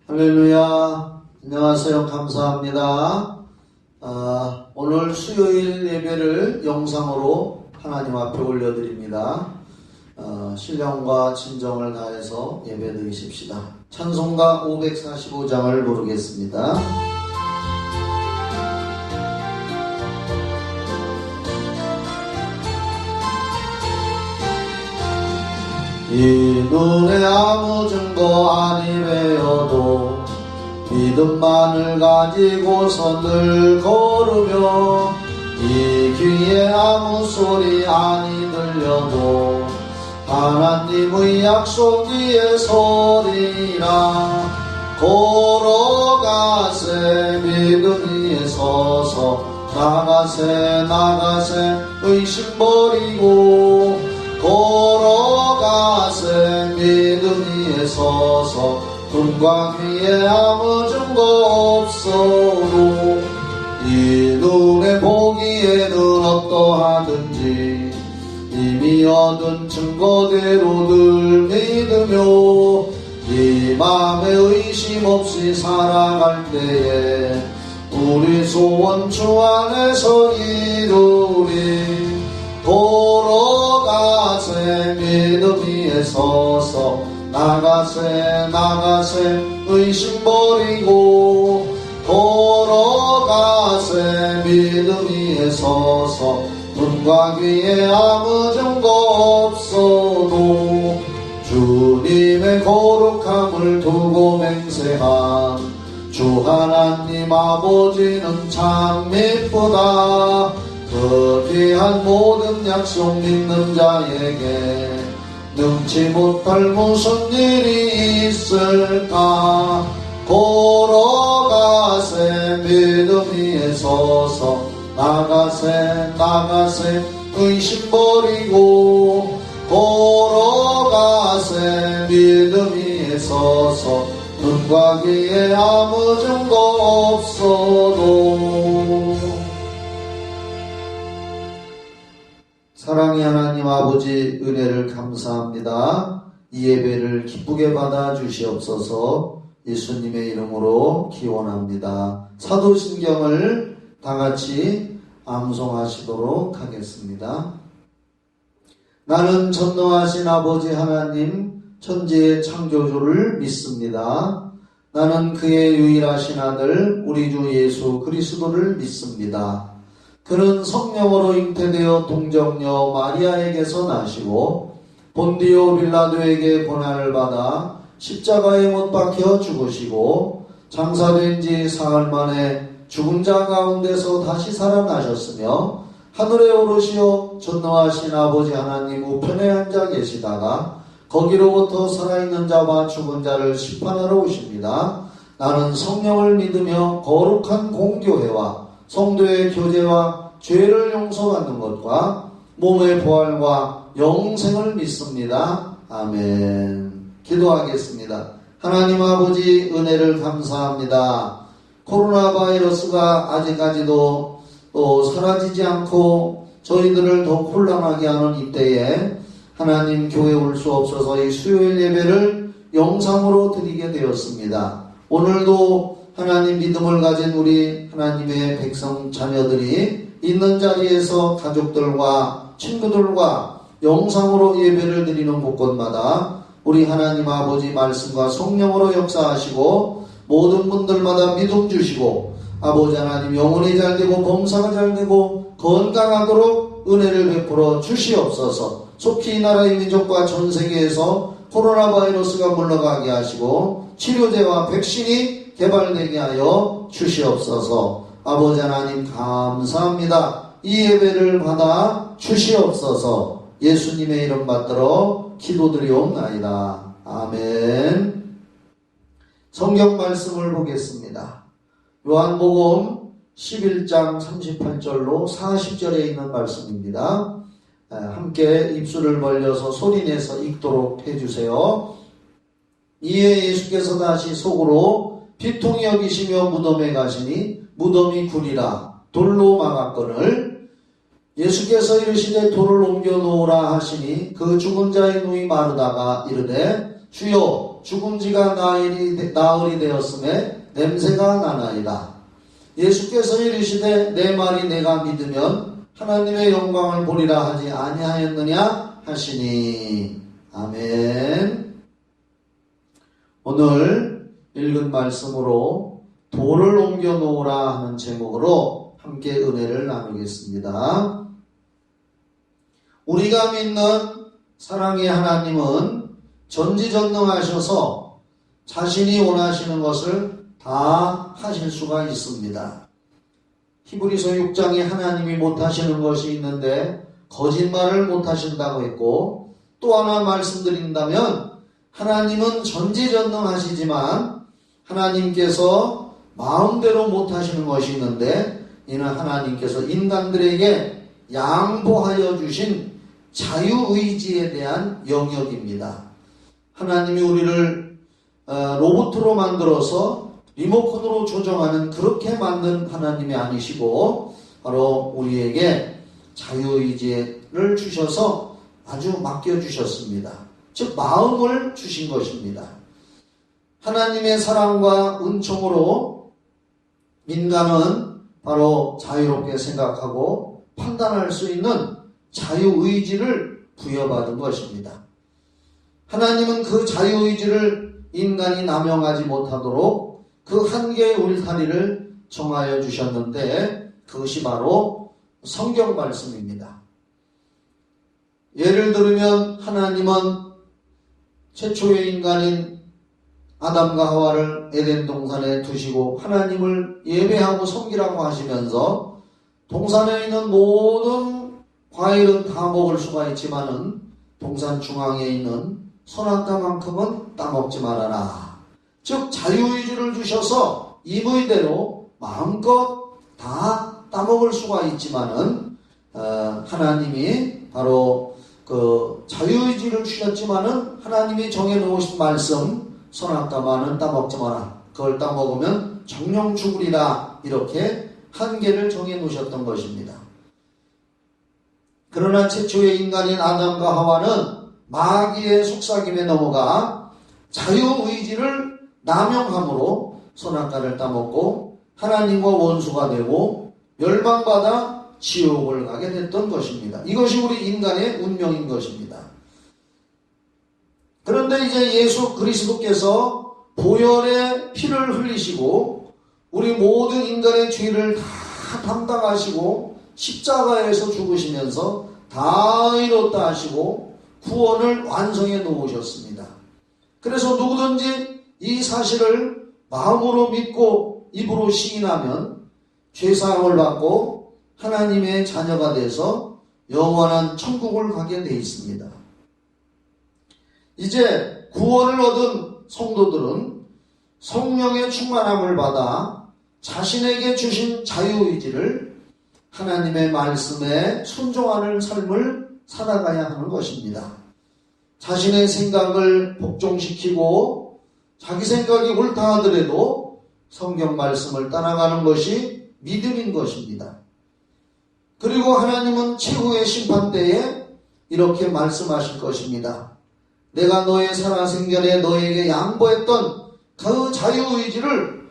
할렐루야. 안녕하세요. 감사합니다. 오늘 수요일 예배를 영상으로 하나님 앞에 올려드립니다. 신령과 진정을 다해서 예배 드리십시다. 찬송가 545장을 부르겠습니다. 이 눈에 아무 증거 아니 배어도 믿음만을 가지고서 늘 걸으며 이 귀에 아무 소리 아니 들려도 하나님의 약속이의 소리라 걸어가세 믿음 위에 서서 나가세 의심 버리고 걸어가세 믿음 위에 서서 눈과 귀에 아무 증거 없어도 이 눈에 보기에는 어떠하든지 이미 얻은 증거대로 늘 믿으며 이 맘에 의심 없이 살아갈 때에 우리 소원 주 안에서 이루리 걸어가세 믿음 위에 서서 나가세 의심 버리고 걸어가세 믿음 위에 서서 눈과 귀에 아무 증거 없어도 주님의 거룩함을 두고 맹세한 주 하나님 아버지는 참 미쁘다. 그 귀한 모든 약속 믿는 자에게 능치 못할 무슨 일이 있을까. 걸어가세 믿음 위에 서서 나가세 의심 버리고 걸어가세 믿음 위에 서서 눈과 귀에 아무 증거 없어도. 사랑의 하나님 아버지 은혜를 감사합니다. 이 예배를 기쁘게 받아 주시옵소서. 예수님의 이름으로 기원합니다. 사도신경을 다같이 암송하시도록 하겠습니다. 나는 전능하신 아버지 하나님 천지의 창조주를 믿습니다. 나는 그의 유일하신 아들 우리 주 예수 그리스도를 믿습니다. 그는 성령으로 잉태되어 동정녀 마리아에게서 나시고 본디오 빌라도에게 고난을 받아 십자가에 못 박혀 죽으시고 장사된 지 사흘 만에 죽은 자 가운데서 다시 살아나셨으며 하늘에 오르시어 전능하신 아버지 하나님 우편에 앉아 계시다가 거기로부터 살아있는 자와 죽은 자를 심판하러 오십니다. 나는 성령을 믿으며 거룩한 공교회와 성도의 교제와 죄를 용서받는 것과 몸의 부활과 영생을 믿습니다. 아멘. 기도하겠습니다. 하나님 아버지 은혜를 감사합니다. 코로나 바이러스가 아직까지도 사라지지 않고 저희들을 더 혼란하게 하는 이때에 하나님 교회 올 수 없어서 이 수요일 예배를 영상으로 드리게 되었습니다. 오늘도 하나님 믿음을 가진 우리 하나님의 백성 자녀들이 있는 자리에서 가족들과 친구들과 영상으로 예배를 드리는 곳곳마다 우리 하나님 아버지 말씀과 성령으로 역사하시고 모든 분들마다 믿음 주시고 아버지 하나님 영혼이 잘되고 범사가 잘되고 건강하도록 은혜를 베풀어 주시옵소서. 속히 이 나라의 민족과 전세계에서 코로나 바이러스가 물러가게 하시고 치료제와 백신이 개발되게 하여 주시옵소서. 아버지 하나님 감사합니다. 이 예배를 받아 주시옵소서. 예수님의 이름 받들어 기도드리옵나이다. 아멘. 성경 말씀을 보겠습니다. 요한복음 11장 38절로 40절에 있는 말씀입니다. 함께 입술을 벌려서 소리내서 읽도록 해주세요. 이에 예수께서 다시 속으로 비통히 여기시며 무덤에 가시니 무덤이 굴이라 돌로 막았거늘 예수께서 이르시되 돌을 옮겨 놓으라 하시니 그 죽은 자의 눈이 마르다가 이르되 주여 죽은 지가 나흘이 되었음에 냄새가 나나이다. 예수께서 이르시되 내 말이 내가 믿으면 하나님의 영광을 보리라 하지 아니하였느냐 하시니. 아멘. 오늘 읽은 말씀으로 돌을 옮겨 놓으라 하는 제목으로 함께 은혜를 나누겠습니다. 우리가 믿는 사랑의 하나님은 전지전능하셔서 자신이 원하시는 것을 다 하실 수가 있습니다. 히브리서 6장에 하나님이 못하시는 것이 있는데 거짓말을 못하신다고 했고, 또 하나 말씀드린다면 하나님은 전지전능하시지만 하나님께서 마음대로 못하시는 것이 있는데, 이는 하나님께서 인간들에게 양보하여 주신 자유의지에 대한 영역입니다. 하나님이 우리를 로봇으로 만들어서 리모컨으로 조정하는 그렇게 만든 하나님이 아니시고, 바로 우리에게 자유의지를 주셔서 아주 맡겨주셨습니다. 즉 마음을 주신 것입니다. 하나님의 사랑과 은총으로 인간은 바로 자유롭게 생각하고 판단할 수 있는 자유의지를 부여받은 것입니다. 하나님은 그 자유의지를 인간이 남용하지 못하도록 그 한계의 울타리를 정하여 주셨는데, 그것이 바로 성경 말씀입니다. 예를 들면 하나님은 최초의 인간인 아담과 하와를 에덴 동산에 두시고 하나님을 예배하고 섬기라고 하시면서 동산에 있는 모든 과일은 다 먹을 수가 있지만은 동산 중앙에 있는 선악과만큼은 따먹지 말아라. 즉 자유의지를 주셔서 임의대로 마음껏 다 따먹을 수가 있지만은 하나님이 바로 그 자유의지를 주셨지만은 하나님이 정해놓으신 말씀, 선악과만은 따먹지 마라. 그걸 따먹으면 정령 죽으리라. 이렇게 한계를 정해놓으셨던 것입니다. 그러나 최초의 인간인 아담과 하와는 마귀의 속삭임에 넘어가 자유의지를 남용함으로 선악과를 따먹고 하나님과 원수가 되고 멸망받아 지옥을 가게 됐던 것입니다. 이것이 우리 인간의 운명인 것입니다. 그런데 이제 예수 그리스도께서 보혈의 피를 흘리시고 우리 모든 인간의 죄를 다 담당하시고 십자가에서 죽으시면서 다 이뤘다 하시고 구원을 완성해 놓으셨습니다. 그래서 누구든지 이 사실을 마음으로 믿고 입으로 시인하면 죄사함을 받고 하나님의 자녀가 돼서 영원한 천국을 가게 돼 있습니다. 이제 구원을 얻은 성도들은 성령의 충만함을 받아 자신에게 주신 자유의지를 하나님의 말씀에 순종하는 삶을 살아가야 하는 것입니다. 자신의 생각을 복종시키고 자기 생각이 옳다 하더라도 성경 말씀을 따라가는 것이 믿음인 것입니다. 그리고 하나님은 최후의 심판 때에 이렇게 말씀하실 것입니다. 내가 너의 살아생전에 너에게 양보했던 그 자유의지를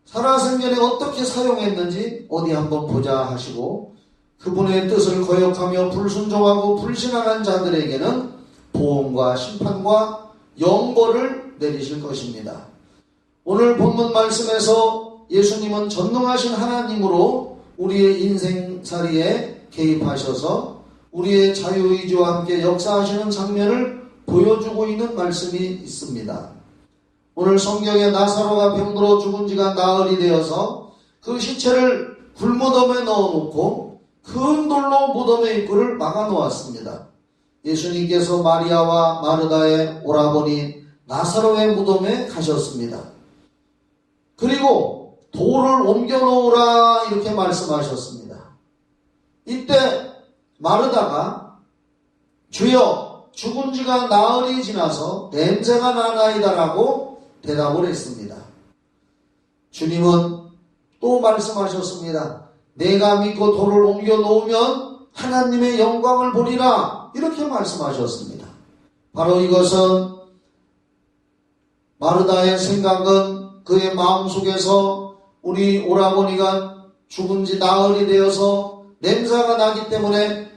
살아생전에 어떻게 사용했는지 어디 한번 보자 하시고 그분의 뜻을 거역하며 불순종하고 불신앙한 자들에게는 보응과 심판과 영벌을 내리실 것입니다. 오늘 본문 말씀에서 예수님은 전능하신 하나님으로 우리의 인생살이에 개입하셔서 우리의 자유의지와 함께 역사하시는 장면을 보여주고 있는 말씀이 있습니다. 오늘 성경에 나사로가 병들어 죽은 지가 나흘이 되어서 그 시체를 굴무덤에 넣어놓고 큰 돌로 무덤의 입구를 막아놓았습니다. 예수님께서 마리아와 마르다의 오라버니 나사로의 무덤에 가셨습니다. 그리고 돌을 옮겨놓으라 이렇게 말씀하셨습니다. 이때 마르다가 주여 죽은 지가 나흘이 지나서 냄새가 나나이다라고 대답을 했습니다. 주님은 또 말씀하셨습니다. 내가 믿고 돌을 옮겨 놓으면 하나님의 영광을 보리라 이렇게 말씀하셨습니다. 바로 이것은 마르다의 생각은 그의 마음속에서 우리 오라버니가 죽은 지 나흘이 되어서 냄새가 나기 때문에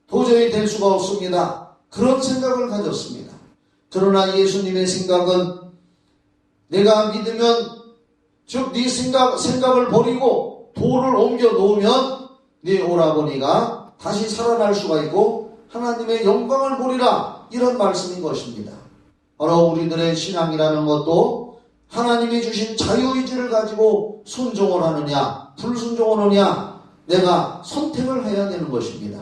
도저히 될 수가 없습니다. 그런 생각을 가졌습니다. 그러나 예수님의 생각은 내가 믿으면, 즉 네 생각을 버리고 돌을 옮겨 놓으면 네 오라버니가 다시 살아날 수가 있고 하나님의 영광을 보리라, 이런 말씀인 것입니다. 바로 우리들의 신앙이라는 것도 하나님이 주신 자유의지를 가지고 순종을 하느냐 불순종을 하느냐, 내가 선택을 해야 되는 것입니다.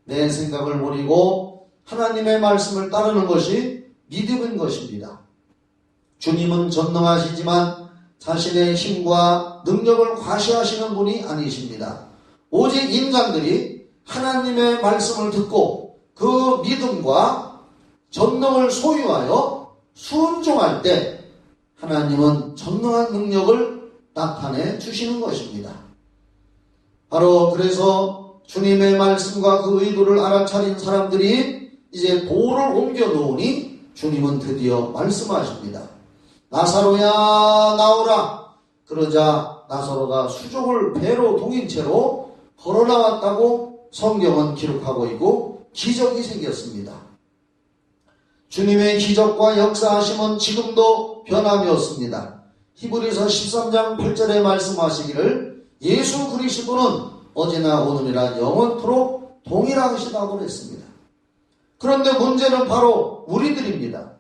내 생각을 버리고 하나님의 말씀을 따르는 것이 믿음인 것입니다. 주님은 전능하시지만 자신의 힘과 능력을 과시하시는 분이 아니십니다. 오직 인간들이 하나님의 말씀을 듣고 그 믿음과 전능을 소유하여 순종할 때 하나님은 전능한 능력을 나타내 주시는 것입니다. 바로 그래서 주님의 말씀과 그 의도를 알아차린 사람들이 이제 돌을 옮겨 놓으니 주님은 드디어 말씀하십니다. 나사로야 나오라. 그러자 나사로가 수족을 배로 동인 채로 걸어 나왔다고 성경은 기록하고 있고 기적이 생겼습니다. 주님의 기적과 역사하심은 지금도 변함이 없습니다. 히브리서 13장 8절에 말씀하시기를 예수 그리스도는 어제나 오늘이라 영원토록 동일하시다고 했습니다. 그런데 문제는 바로 우리들입니다.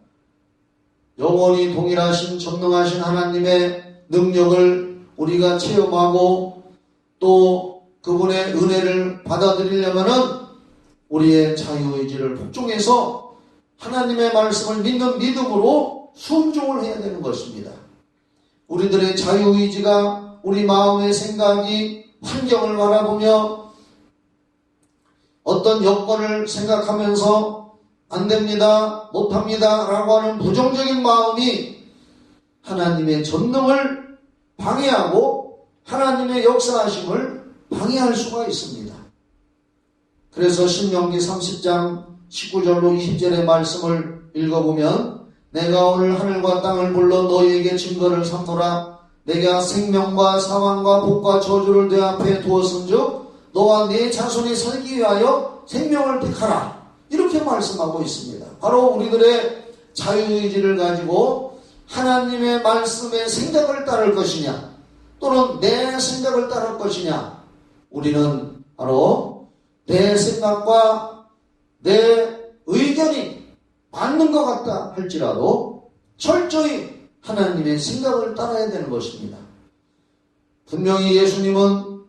영원히 동일하신 전능하신 하나님의 능력을 우리가 체험하고 또 그분의 은혜를 받아들이려면은 우리의 자유의지를 복종해서 하나님의 말씀을 믿는 믿음으로 순종을 해야 되는 것입니다. 우리들의 자유의지가 우리 마음의 생각이 환경을 바라보며 어떤 여건을 생각하면서 안 됩니다, 못합니다 라고 하는 부정적인 마음이 하나님의 전능을 방해하고 하나님의 역사하심을 방해할 수가 있습니다. 그래서 신명기 30장 19절로 20절의 말씀을 읽어보면 내가 오늘 하늘과 땅을 불러 너희에게 증거를 삼노라. 내가 생명과 사망과 복과 저주를 내 앞에 두었은즉 너와 네 자손이 살기 위하여 생명을 택하라. 이렇게 말씀하고 있습니다. 바로 우리들의 자유의지를 가지고 하나님의 말씀의 생각을 따를 것이냐 또는 내 생각을 따를 것이냐, 우리는 바로 내 생각과 내 의견이 맞는 것 같다 할지라도 철저히 하나님의 생각을 따라야 되는 것입니다. 분명히 예수님은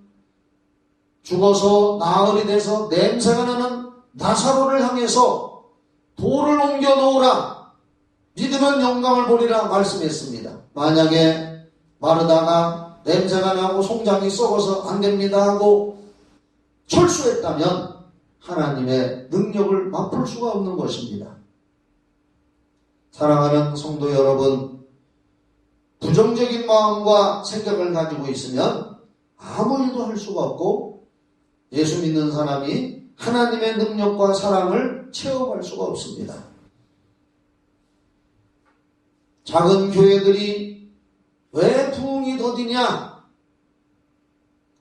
죽어서 나흘이 돼서 냄새가 나는 나사로를 향해서 돌을 옮겨 놓으라, 믿으면 영광을 보리라 말씀했습니다. 만약에 마르다가 냄새가 나고 송장이 썩어서 안 됩니다 하고 철수했다면 하나님의 능력을 맛볼 수가 없는 것입니다. 사랑하는 성도 여러분, 부정적인 마음과 생각을 가지고 있으면 아무 일도 할 수가 없고 예수 믿는 사람이 하나님의 능력과 사랑을 체험할 수가 없습니다. 작은 교회들이 왜 부흥이 더디냐?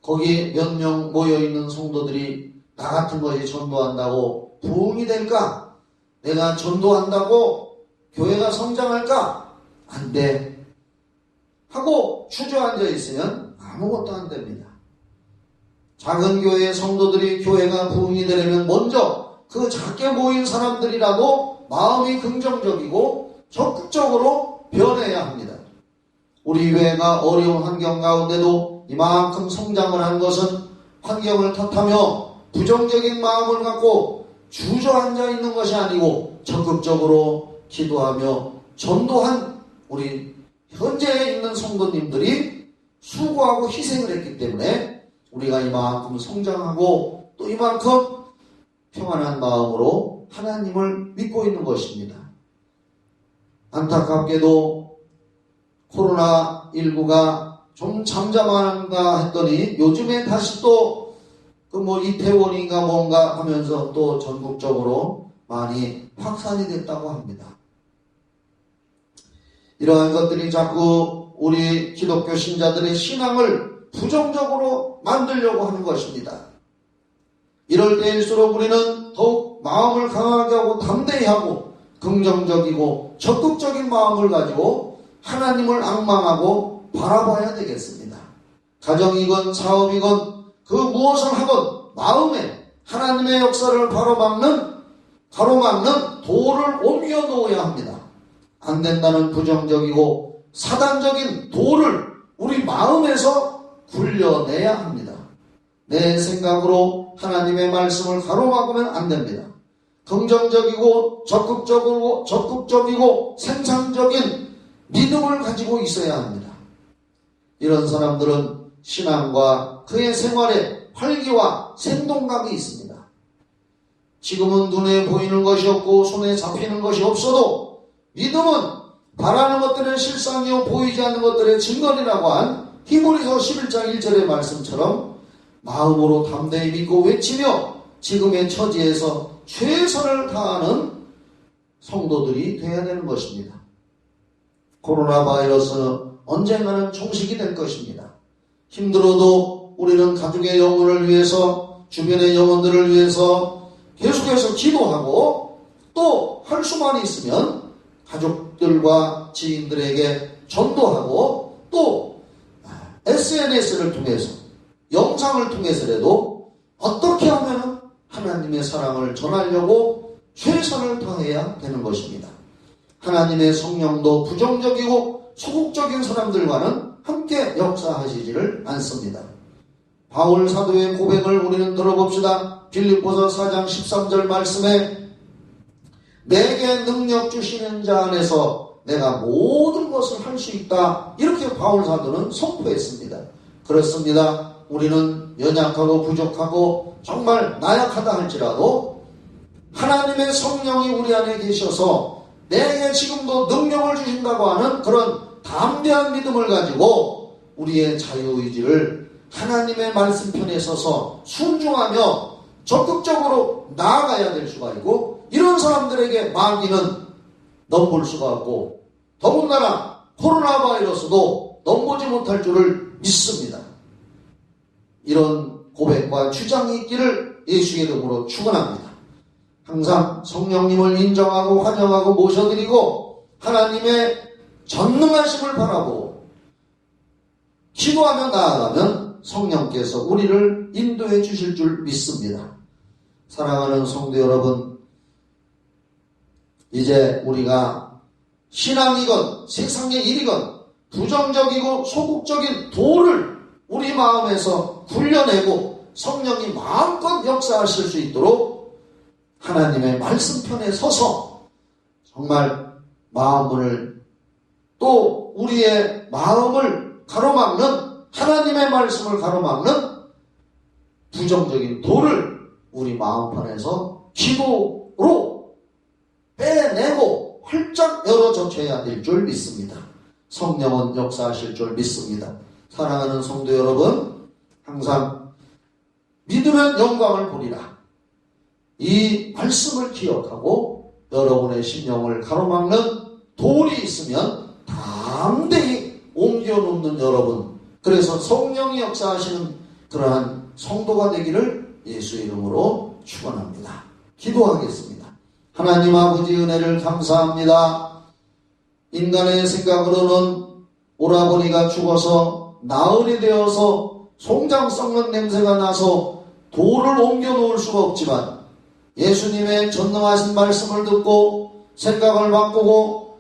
거기 몇 명 모여있는 성도들이 나 같은 것이 전도한다고 부흥이 될까? 내가 전도한다고 교회가 성장할까? 안 돼. 하고 주저앉아 있으면 아무것도 안 됩니다. 작은 교회의 성도들이 교회가 부흥이 되려면 먼저 그 작게 모인 사람들이라도 마음이 긍정적이고 적극적으로 변해야 합니다. 우리 교회가 어려운 환경 가운데도 이만큼 성장을 한 것은 환경을 탓하며 부정적인 마음을 갖고 주저앉아 있는 것이 아니고 적극적으로 기도하며 전도한 우리 현재 있는 성도님들이 수고하고 희생을 했기 때문에 우리가 이만큼 성장하고 또 이만큼 평안한 마음으로 하나님을 믿고 있는 것입니다. 안타깝게도 코로나19가 좀 잠잠한가 했더니 요즘에 다시 또 이태원인가 뭔가 하면서 또 전국적으로 많이 확산이 됐다고 합니다. 이러한 것들이 자꾸 우리 기독교 신자들의 신앙을 부정적으로 만들려고 하는 것입니다. 이럴 때일수록 우리는 더욱 마음을 강하게 하고 담대히 하고 긍정적이고 적극적인 마음을 가지고 하나님을 앙망하고 바라봐야 되겠습니다. 가정이건 사업이건 그 무엇을 하건 마음에 하나님의 역사를 가로막는 돌을 옮겨 놓아야 합니다. 안 된다는 부정적이고 사단적인 돌을 우리 마음에서 굴려내야 합니다. 내 생각으로 하나님의 말씀을 가로막으면 안 됩니다. 긍정적이고 적극적이고 생산적인 믿음을 가지고 있어야 합니다. 이런 사람들은 신앙과 그의 생활에 활기와 생동감이 있습니다. 지금은 눈에 보이는 것이 없고 손에 잡히는 것이 없어도 믿음은 바라는 것들의 실상이요 보이지 않는 것들의 증거리라고 한 히브리서 11장 1절의 말씀처럼 마음으로 담대히 믿고 외치며 지금의 처지에서 최선을 다하는 성도들이 되어야 되는 것입니다. 코로나 바이러스는 언젠가는 종식이 될 것입니다. 힘들어도 우리는 가족의 영혼을 위해서, 주변의 영혼들을 위해서 계속해서 기도하고 또 할 수만 있으면 가족들과 지인들에게 전도하고 또 SNS를 통해서 영상을 통해서라도 어떻게 하면 하나님의 사랑을 전하려고 최선을 다해야 되는 것입니다. 하나님의 성령도 부정적이고 소극적인 사람들과는 함께 역사하시지를 않습니다. 바울 사도의 고백을 우리는 들어봅시다. 빌립보서 4장 13절 말씀에 내게 능력 주시는 자 안에서 내가 모든 것을 할 수 있다. 이렇게 바울 사도는 선포했습니다. 그렇습니다. 우리는 연약하고 부족하고 정말 나약하다 할지라도 하나님의 성령이 우리 안에 계셔서 내게 지금도 능력을 주신다고 하는 그런 담대한 믿음을 가지고 우리의 자유의지를 하나님의 말씀편에 서서 순종하며 적극적으로 나아가야 될 수가 있고, 이런 사람들에게 마귀는 넘볼 수가 없고 더군다나 코로나 바이러스도 넘보지 못할 줄을 믿습니다. 이런 고백과 주장이 있기를 예수의 이름으로 축원합니다. 항상 성령님을 인정하고 환영하고 모셔드리고 하나님의 전능하심을 바라보고 기도하며 나아가면 성령께서 우리를 인도해 주실 줄 믿습니다. 사랑하는 성도 여러분, 이제 우리가 신앙이건 세상의 일이건 부정적이고 소극적인 돌을 우리 마음에서 굴려내고 성령이 마음껏 역사하실 수 있도록 하나님의 말씀편에 서서 정말 마음을 또 우리의 마음을 가로막는 하나님의 말씀을 가로막는 부정적인 돌을 우리 마음편에서 기도로 빼내고 활짝 열어 젖혀야 될 줄 믿습니다. 성령은 역사하실 줄 믿습니다. 사랑하는 성도 여러분, 항상 믿으면 영광을 보리라. 이 말씀을 기억하고 여러분의 심령을 가로막는 돌이 있으면 담대히 옮겨놓는 여러분, 그래서 성령이 역사하시는 그러한 성도가 되기를 예수의 이름으로 축원합니다. 기도하겠습니다. 하나님 아버지 은혜를 감사합니다. 인간의 생각으로는 오라버니가 죽어서 나흘이 되어서 송장 썩는 냄새가 나서 돌을 옮겨 놓을 수가 없지만 예수님의 전능하신 말씀을 듣고 생각을 바꾸고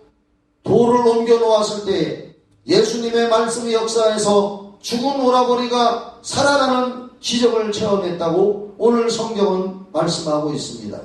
돌을 옮겨 놓았을 때 예수님의 말씀이 역사에서 죽은 오라버니가 살아나는 기적을 체험했다고 오늘 성경은 말씀하고 있습니다.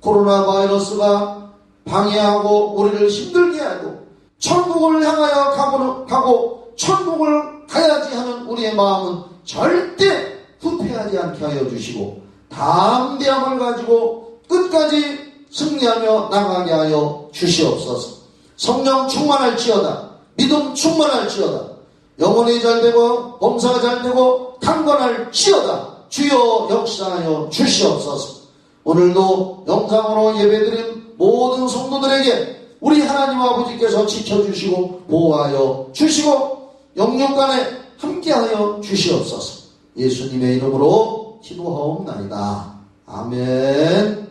코로나 바이러스가 방해하고 우리를 힘들게 하고 천국을 향하여 가고 천국을 가야지 하는 우리의 마음은 절대 후퇴하지 않게 하여 주시고 담대함을 가지고 끝까지 승리하며 나가게 하여 주시옵소서. 성령 충만할지어다. 믿음 충만할지어다. 영혼이 잘되고 범사가 잘되고 강건할지어다. 주여 역사하여 주시옵소서. 오늘도 영상으로 예배드린 모든 성도들에게 우리 하나님 아버지께서 지켜주시고 보호하여 주시고 영육간에 함께하여 주시옵소서. 예수님의 이름으로 기도하옵나이다. 아멘.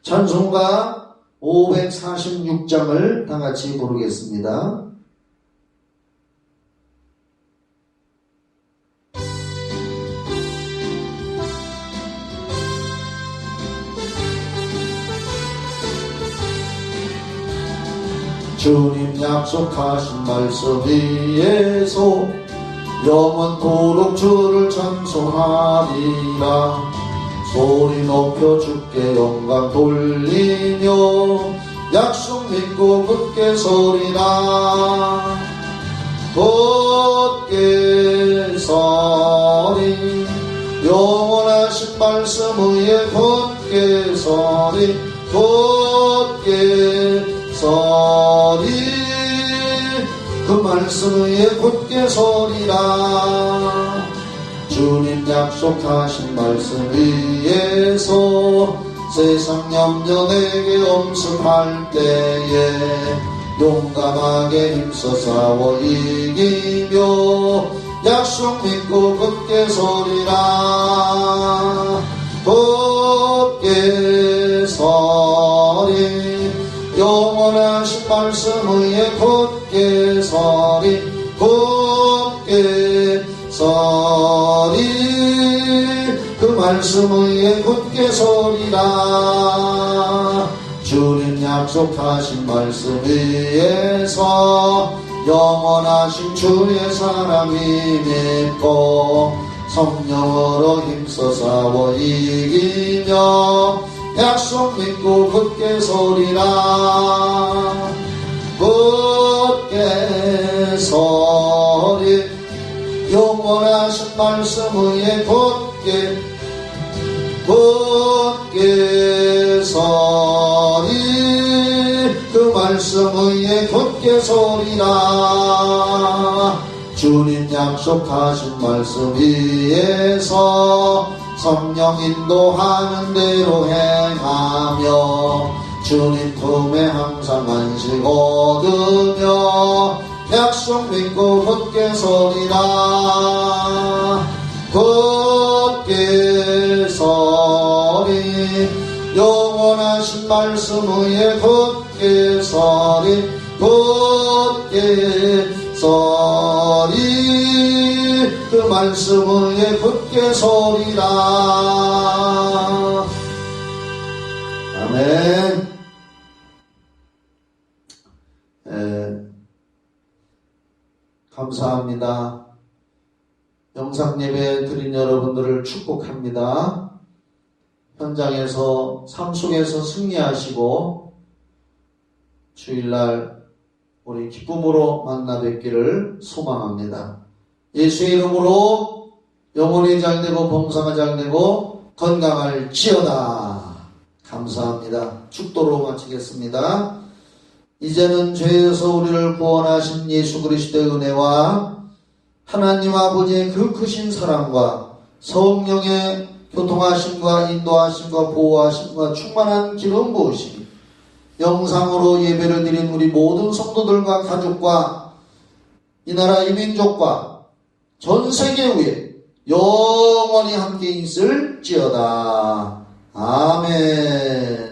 찬송가 546장을 다 같이 부르겠습니다. 주님 약속하신 말씀 위에서 영원토록 주를 찬송하리라. 소리 높여 주께 영광 돌리며 약속 믿고 굳게 서리라. 굳게 서리 영원하신 말씀 위에 굳게 서리 굳게 서리 그 말씀 위에 굳게 서리라. 주님 약속하신 말씀 위에서 세상 염려 내게 엄습할 때에 용감하게 힘써 싸워 이기며 약속 믿고 굳게 서리라. 굳게 서리 영원하신 말씀 위에 굳게 서리 굳게 서리 그 말씀 위에 굳게 서리라. 주님 약속하신 말씀 위에서 영원하신 주의 사랑이 믿고 성령으로 힘써 싸워 이기며 약속 믿고 굳게 서리라. 굳게 서리 영원하신 말씀 위에 굳게 서리 그 말씀 위에 굳게 서리라. 주님 약속하신 말씀 위에서 성령 인도하는 대로 행하며 주님 품에 항상 안식 얻으며 약속 믿고 굳게 서리라. 굳게 서리 영원하신 말씀 위에 굳게 서리 굳게 서리 그 말씀 위에 굳게 서리라. 아멘. 감사합니다. 영상예배 드린 여러분들을 축복합니다. 현장에서 삶 속에서 승리하시고 주일날 우리 기쁨으로 만나 뵙기를 소망합니다. 예수의 이름으로 영혼이 잘되고 봉사가 잘되고 건강할지어다. 감사합니다. 축도로 마치겠습니다. 이제는 죄에서 우리를 구원하신 예수 그리스도의 은혜와 하나님 아버지의 그 크신 사랑과 성령의 교통하심과 인도하심과 보호하심과 충만한 기름 부으심, 영상으로 예배를 드린 우리 모든 성도들과 가족과 이 나라 이 민족과 전 세계 위에 영원히 함께 있을지어다. 아멘.